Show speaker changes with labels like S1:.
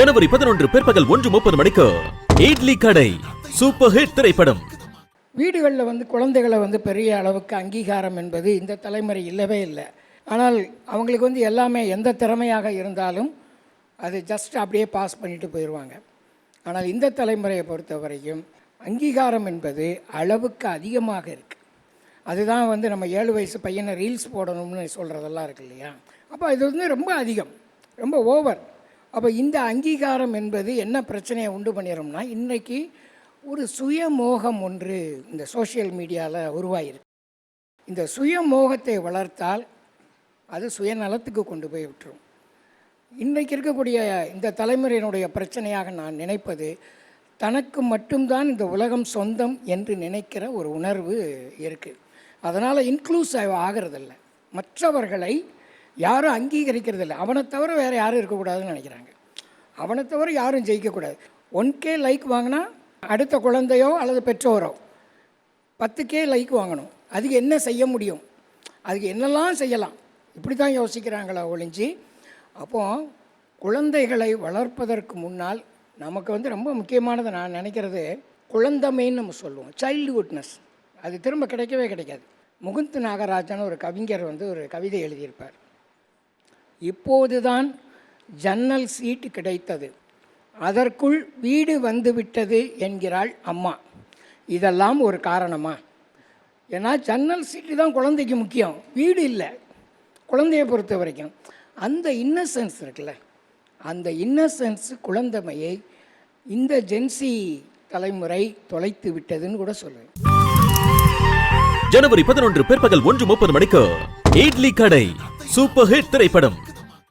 S1: ஜனவரி 11 பிற்பகல் 1:30 மணிக்கு இட்லி கடை சூப்பர் ஹிட் திரைப்படம்.
S2: வீடுகளில் குழந்தைகளை பெரிய அளவுக்கு அங்கீகாரம் என்பது இந்த தலைமுறை இல்லவே இல்லை. ஆனால் அவங்களுக்கு எல்லாமே எந்த திறமையாக இருந்தாலும் அது ஜஸ்ட் அப்படியே பாஸ் பண்ணிட்டு போயிடுவாங்க. ஆனால் இந்த தலைமுறையை பொறுத்த வரைக்கும் அங்கீகாரம் என்பது அளவுக்கு அதிகமாக இருக்குது. அதுதான் நம்ம 7 வயசு பையனை ரீல்ஸ் போடணும்னு சொல்கிறதெல்லாம் இருக்கு இல்லையா? அப்போ இது ரொம்ப அதிகம், ரொம்ப ஓவர். அப்போ இந்த அங்கீகாரம் என்பது என்ன பிரச்சனையை உண்டு பண்ணிடும்னா, இன்றைக்கி ஒரு சுயமோகம் ஒன்று இந்த சோஷியல் மீடியாவில் உருவாகிருக்கு. இந்த சுயமோகத்தை வளர்த்தால் அது சுயநலத்துக்கு கொண்டு போய் விட்டுரும். இன்றைக்கு இருக்கக்கூடிய இந்த தலைமுறையினுடைய பிரச்சனையாக நான் நினைப்பது, தனக்கு மட்டும்தான் இந்த உலகம் சொந்தம் என்று நினைக்கிற ஒரு உணர்வு இருக்குது. அதனால் இன்க்ளூசிவ் ஆகிறதில்ல, மற்றவர்களை யாரும் அங்கீகரிக்கிறதில்ல. அவனை தவிர வேறு யாரும் இருக்கக்கூடாதுன்னு நினைக்கிறாங்க. அவனை தவிர யாரும் ஜெயிக்கக்கூடாது. 1K லைக் வாங்கினா அடுத்த குழந்தையோ அல்லது பெற்றோரோ 10K லைக் வாங்கணும். அதுக்கு என்ன செய்ய முடியும், அதுக்கு என்னெல்லாம் செய்யலாம், இப்படி தான் யோசிக்கிறாங்களா ஒழிஞ்சு. அப்போது குழந்தைகளை வளர்ப்பதற்கு முன்னால் நமக்கு ரொம்ப முக்கியமானது நான் நினைக்கிறது குழந்தமைன்னு நம்ம சொல்லுவோம், சைல்டுஹுட்னஸ். அது திரும்ப கிடைக்கவே கிடைக்காது. முகுந்த் நாகராஜன் ஒரு கவிஞர் ஒரு கவிதை எழுதியிருப்பார். இப்போதுதான் ஜன்னல் சீட்டு கிடைத்தது, அதற்குள் வீடு வந்துவிட்டது என்கிறாள் அம்மா. இதெல்லாம் ஒரு காரணமா? ஏன்னா ஜன்னல் சீட்டு தான் குழந்தைக்கு முக்கியம், வீடு இல்லை. குழந்தையை பொறுத்த வரைக்கும் அந்த இன்னசென்ஸ் இருக்குல்ல, அந்த இன்னசென்ஸ் குழந்தமையை இந்த ஜென்சி தலைமுறை தொலைத்து விட்டதுன்னு கூட சொல்லுவேன்.
S1: ஜனவரி 11 பிற்பகல் 1:30 மணிக்கு இட்லி கடை சூப்பர் ஹிட் திரைப்படம்.